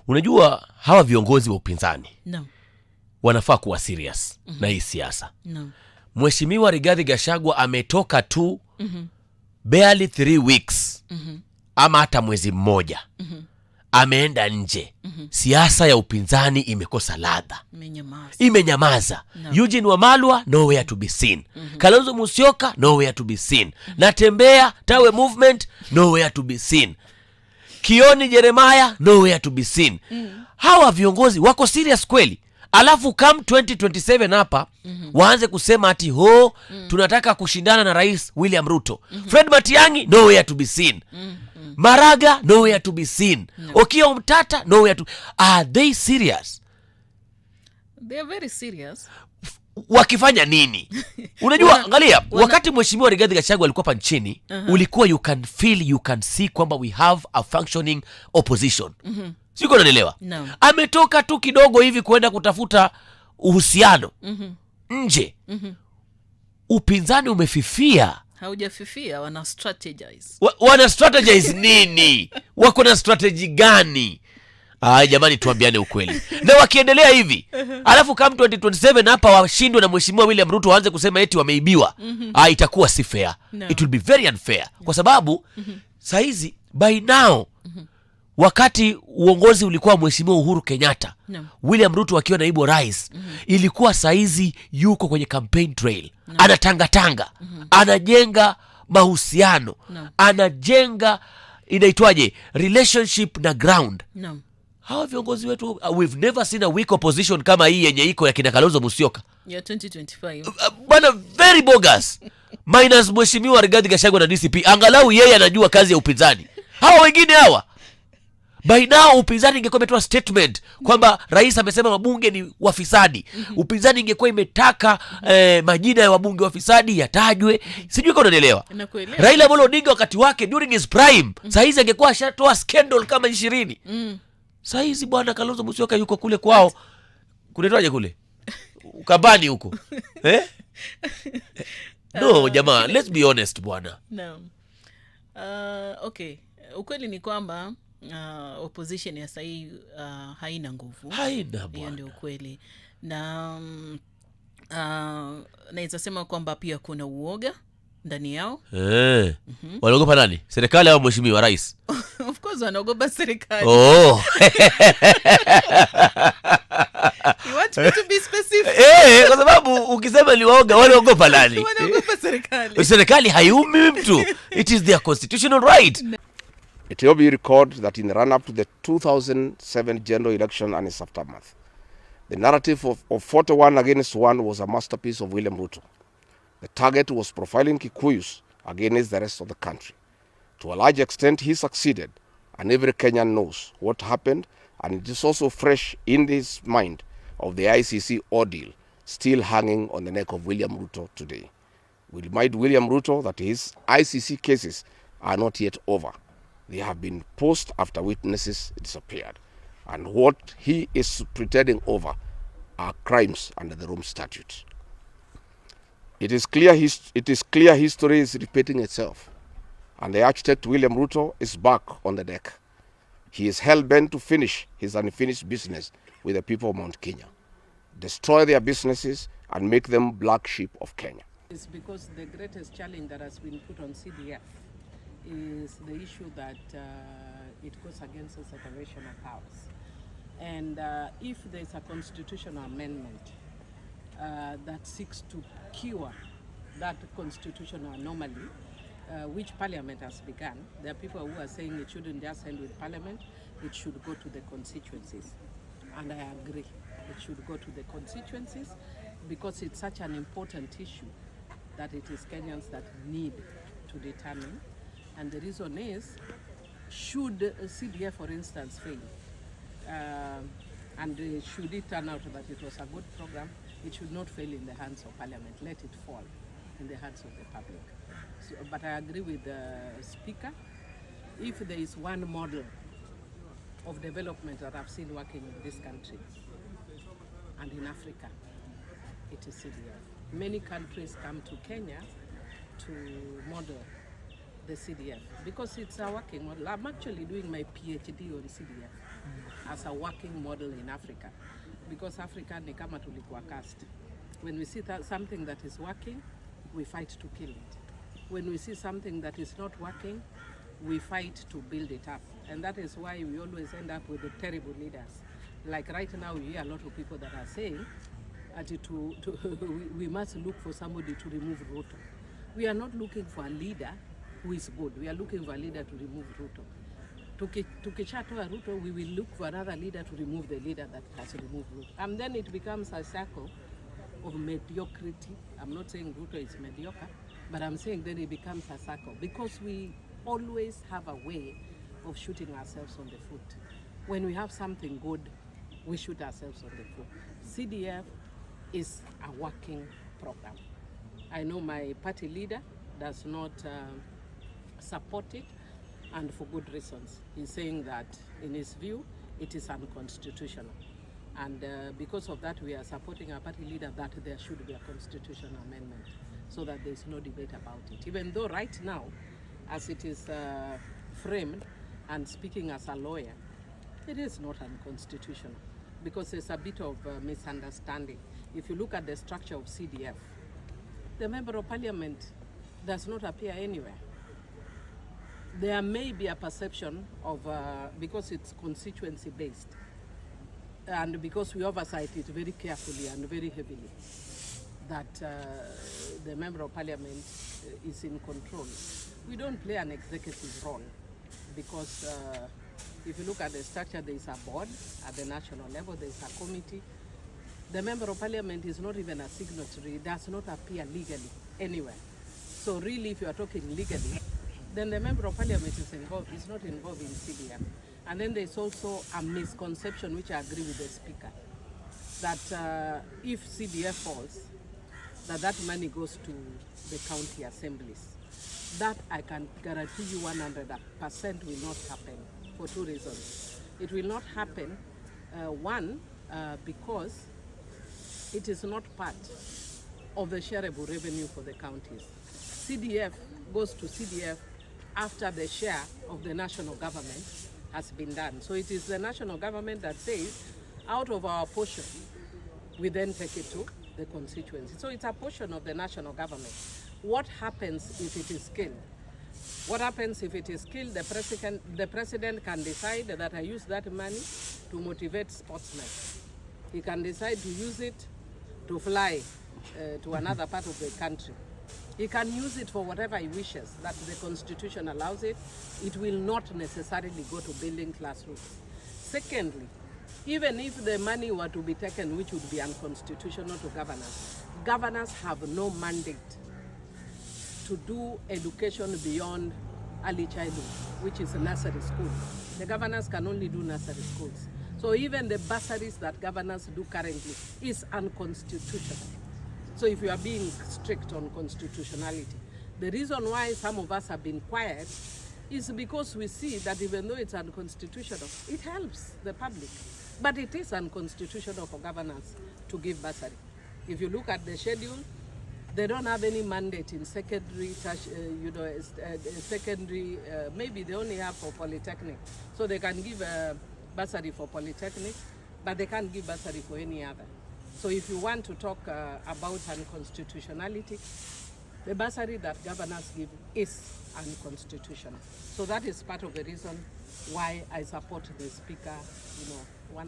Unajua hawa viongozi wa upinzani wanafaa kuwa serious na hii siasa. Mheshimiwa Rigathi Gachagua ametoka tu barely 3 weeks ama hata mwezi mmoja. Ameenda nje. Siasa ya upinzani imekosa ladha. Imenyamaza. Eugene Wamalwa nowhere to be seen. Kalonzo Musyoka nowhere to be seen. Natembea Tawe movement nowhere to be seen. Kioni Jeremiah nowhere to be seen. Hawa viongozi wako serious kweli? Alafu come 2027 hapa waanze kusema ati tunataka kushindana na Rais William Ruto. Fred Matiang'i nowhere to be seen. Maraga nowhere to be seen. Okiya Omtata nowhere to. Are they serious? They are very serious. Wakifanya nini? Unajua angalia wakati Mheshimiwa Rigathi Gachagua alikuwa hapa nchini, ulikuwa you can feel, you can see kwamba we have a functioning opposition. Siko unanielewa? No. Ametoka tu kidogo hivi kwenda kutafuta uhusiano nje. Upinzani umefifia. Haujafifia, wana strategize. Wana strategize nini? Wako na strategy gani? Jamani tuambiane ukweli. Na wakiendelea hivi, alafu kama 2027 hapa washindwe na Mheshimiwa William Ruto waanze kusema eti wameibiwa. Itakuwa si fair. No. It will be very unfair. Kwa sababu saizi by now wakati uongozi ulikuwa Mheshimiwa Uhuru Kenyatta, William Ruto akiwa naibu rais, ilikuwa saizi yuko kwenye campaign trail. Anatanga. Anajenga mahusiano. Anajenga inaitwaje? Relationship na ground. Hawa viongozi wetu we've never seen a weak opposition kama hii yenye iko ya kina Kalonzo Musyoka. Ya 2025. Bana very bogus. Minus Mheshimiwa Rigathi Gachagua na DCP. Angalau yeye anajua kazi ya upinzani. Hawa wengine hawa by now upinzani ingekuwa imetoa statement kwamba rais amesema wabunge ni wafisadi. Upinzani ingekuwa imetaka majina ya wabunge wafisadi yatajwe. Sijui kama unanielewa. Raila Amolo Odinga wakati wake during his prime, saizi angekuwa ashatoa scandal kama 20. Saizi bwana Kalonzo Musyoka yuko kule kwao. Kunaitwaje kule? Ukabani huko. No jamaa, let's be honest bwana. No. Okay. Ukweli ni kwamba opposition ya sahi haina nguvu. Haina bwana. Hiyo ndio ukweli. Na naweza sema kwamba pia kuna uoga ndani yao. Wanaogopa nani? Serikali au Mheshimiwa Rais? Of course wanaogopa serikali. You want me to be specific? Kwa sababu ukisema ni waoga, wanaogopa nani? Wanaogopa serikali. Serikali haiumi mtu. It is their constitutional right. It will be recorded that in the run-up to the 2007 general election and its aftermath, the narrative of 41 against 1 was a masterpiece of William Ruto. The target was profiling Kikuyus against the rest of the country. To a large extent, he succeeded, and every Kenyan knows what happened, and it is also fresh in his mind of the ICC ordeal still hanging on the neck of William Ruto today. We remind William Ruto that his ICC cases are not yet over. They have been paused after witnesses disappeared, and what he is pretending over are crimes under the Rome Statute. It is clear history is repeating itself, and the architect William Ruto is back on the deck. He is hell-bent to finish his unfinished business with the people of Mount Kenya, destroy their businesses and make them black sheep of Kenya. It's because the greatest challenge that has been put on CDF is the issue that it goes against the separation of powers. And if there's a constitutional amendment that seeks to cure that constitutional anomaly, which Parliament has begun, there are people who are saying it shouldn't just end with Parliament, it should go to the constituencies. And I agree, it should go to the constituencies because it's such an important issue that it is Kenyans that need to determine. And the reason is, should CDF, for instance, fail, and should it turn out that it was a good program, it should not fail in the hands of Parliament. Let it fall in the hands of the public. So, but I agree with the Speaker. If there is one model of development that I've seen working in this country and in Africa, it is CDF. Many countries come to Kenya to model the CDF because it's a working model. I'm actually doing my PhD on CDF. as a working model in Africa, because Africa ni kama tulikuwa cast. When we see something that is working, we fight to kill it. When we see something that is not working, we fight to build it up. And that is why we always end up with the terrible leaders. Like right now, we hear a lot of people that are saying that we must look for somebody to remove Ruto. We are not looking for a leader who is good. We are looking for a leader to remove Ruto. Tukishatoa Ruto, we will look for another leader to remove the leader that has removed Ruto. And then it becomes a circle of mediocrity. I'm not saying Ruto is mediocre, but I'm saying then it becomes a circle because we always have a way of shooting ourselves on the foot. When we have something good, we shoot ourselves on the foot. CDF is a working program. I know my party leader does not support it, and for good reasons. He's saying that, in his view, it is unconstitutional. And because of that, we are supporting our party leader that there should be a constitutional amendment so that there's no debate about it. Even though right now, as it is framed, and speaking as a lawyer, it is not unconstitutional because there's a bit of misunderstanding. If you look at the structure of CDF, the member of parliament does not appear anywhere. There may be a perception of, because it's constituency based, and because we oversight it very carefully and very heavily, that the member of parliament is in control. We don't play an executive role because if you look at the structure, there is a board at the national level, there is a committee. The member of parliament is not even a signatory, it does not appear legally anywhere. So really, if you are talking legally, then the member of parliament is not involved in CDF. And then there's also a misconception, which I agree with the speaker, that if CDF falls, that money goes to the county assemblies. That I can guarantee you 100% will not happen for two reasons. It will not happen, one, because it is not part of the shareable revenue for the counties. CDF goes to CDF after the share of the national government has been done. So it is the national government that says, out of our portion, we then take it to the constituency. So it's a portion of the national government. What happens if it is killed? What happens if it is killed? The president can decide that I use that money to motivate sportsmen. He can decide to use it to fly to another part of the country. He can use it for whatever he wishes, that the Constitution allows it. It will not necessarily go to building classrooms. Secondly, even if the money were to be taken, which would be unconstitutional to governors have no mandate to do education beyond early childhood, which is a nursery school. The governors can only do nursery schools. So even the bursaries that governors do currently is unconstitutional. So if you are being strict on constitutionality, the reason why some of us have been quiet is because we see that even though it's unconstitutional, it helps the public. But it is unconstitutional for governors to give bursary. If you look at the schedule, they don't have any mandate in secondary, maybe they only have for polytechnic. So they can give a bursary for polytechnic, but they can't give bursary for any other. So if you want to talk about unconstitutionality, the bursary that governors give is unconstitutional. So that is part of the reason why I support the speaker, 100%.